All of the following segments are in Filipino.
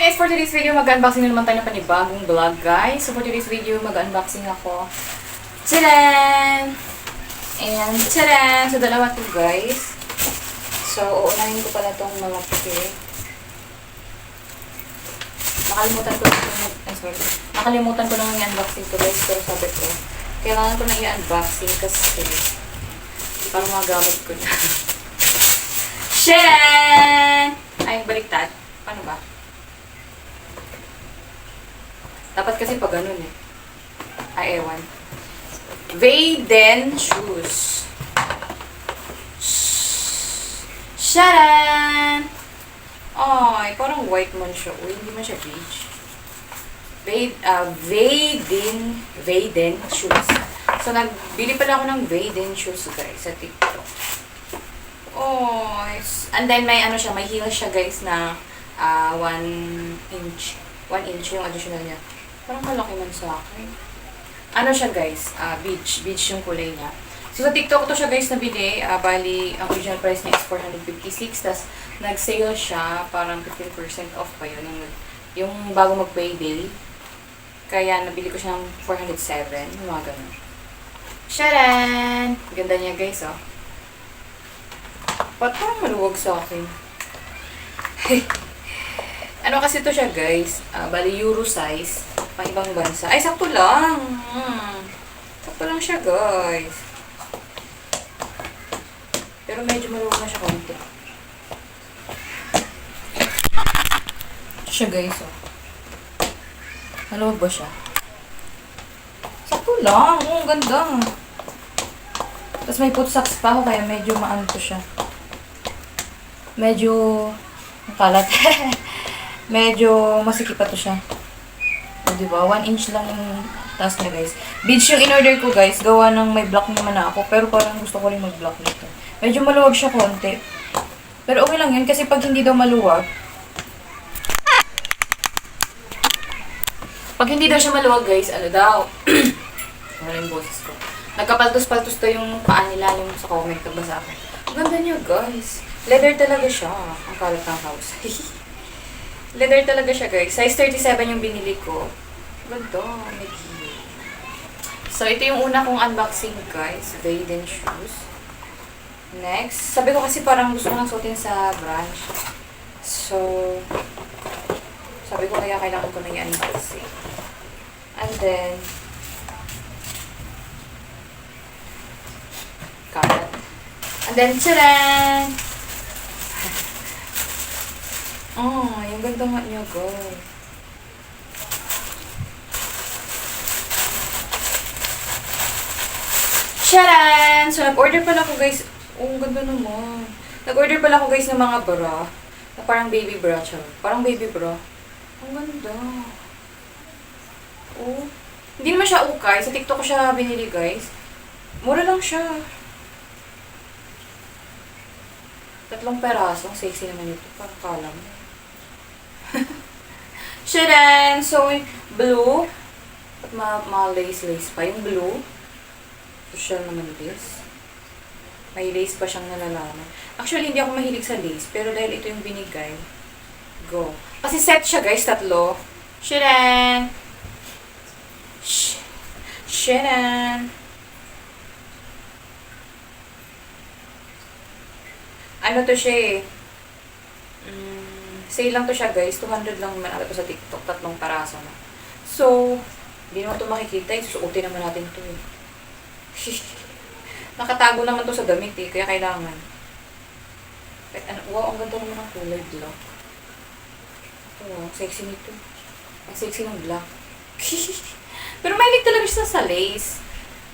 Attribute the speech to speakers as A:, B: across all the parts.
A: guys, for today's video, mag-unboxing na naman tayo ng panibagong vlog, guys. So, for today's video, mag-unboxing ako. Tadaan! And, tadaan! So, dalawa to, guys. So, uunahin ko pala itong mga puti. Nakalimutan ko lang i-unboxing ko, guys. Pero sabi ko, kailangan ko na i-unboxing kasi parang magamit ko na. Tadaan! Ay, baliktad. Paano ba? Dapat kasi pag ganun eh. Ay, ewan. Vaden shoes. Sharan! Ay, parang white man siya. Uy, hindi man siya beige. Vaden shoes. So, nagbili pala ako ng Vaden shoes, guys, sa TikTok. Oh, and then may ano siya, may heel siya, guys, na 1 inch. 1 inch yung additional niya. Parang malaki man sa akin. Ano siya, guys? Beige. Beige yung kulay niya. So, sa TikTok to siya, guys, nabili. Bali, ang original price niya is 456. Tapos, nag-sale siya. Parang 15% off pa yun. Yung bago mag-payday. Kaya, nabili ko siya ng 407. Yung mga ganun. Sharan! Ganda niya, guys, oh. Ba't parang maluwag sa akin? Ano kasi to siya, guys? Bali, Euro size. Pang ibang bansa. Ay, sakto lang. Sakto lang siya, guys. Pero medyo maluwag na siya konti. Ito siya, guys, oh. Maluwag ba siya? Sakto lang. Ang ganda. Tapos may put socks pa ako, kaya medyo maano to siya. Medyo kalat. Medyo masikip pa to siya. O, diba? 1 inch lang yung taas niya, guys. Beads yung in-order ko, guys. Gawa ng may block naman na ako. Pero parang gusto ko rin mag-block nito. Medyo maluwag siya konti. Pero okay lang yun. Kasi pag hindi daw maluwag, pag hindi daw siya maluwag, guys, ano daw? Ano yung boses ko? Nagkapaltos-paltos to yung paa nila, yung sa comment. Nagbasa ako. Ang ganda niya, guys. Leather talaga siya. Ang kalat ng house. Leather talaga siya, guys. Size 37 yung binili ko. Ganda. So, ito yung una kong unboxing, guys. Vaden shoes. Next. Sabi ko kasi parang gusto ko nang suotin sa brunch. So, sabi ko kaya kailangan ko na i-unboxing. And then, kalat. And then, tcharan! Oh, yung ganda nga niya, guys. Tcharan! So, nag-order pala ako, guys. Oh, ang ganda naman. Nag-order pala ako, guys, ng mga bra. Na parang baby bra, siya. Parang baby bra. Ang ganda. Oh. Hindi naman siya ukay. Sa TikTok ko siya binili, guys. Mura lang siya. 3 peraso. Ang sexy naman ito. Parang kalam. Sharan! So, blue. At ma-lace-lace pa. Yung blue. Social naman this. May lace pa siyang nalalaman. Actually, hindi ako mahilig sa lace. Pero dahil ito yung binigay, go. Kasi set siya, guys. 3. Sharan! Sharan! Ano to siya eh. Sale lang to siya, guys. 200 lang naman ata to sa TikTok. 3 paraso na. So, hindi naman to makikita. Susuotin naman natin to eh. Nakatago naman to sa damit eh. Kaya kailangan. Wow, ang ganda naman ng kulay black. Wow, sexy nito. Ang sexy ng black. Pero mahilig talaga siya sa lace.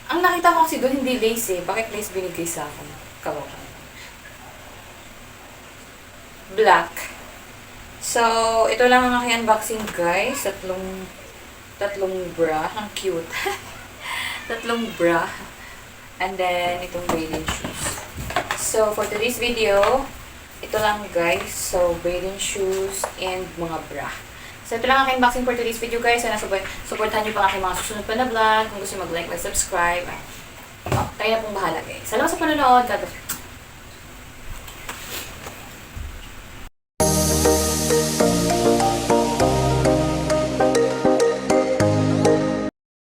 A: Ang nakita ko kasi doon hindi lace eh. Bakit lace binigay sa akin? Kawakan. Black. So, ito lang ang aking unboxing, guys. Tatlong bra. Ang cute. 3 bra. And then, itong bathing shoes. So, for today's video, ito lang, guys. So, bathing shoes and mga bra. So, ito lang ang aking unboxing for today's video, guys. Sana supportahan nyo pa ang aking mga susunod pa na vlog. Kung gusto mag-like, mag-subscribe. Kayo na pong bahala, guys. Salamat sa panonood. God bless.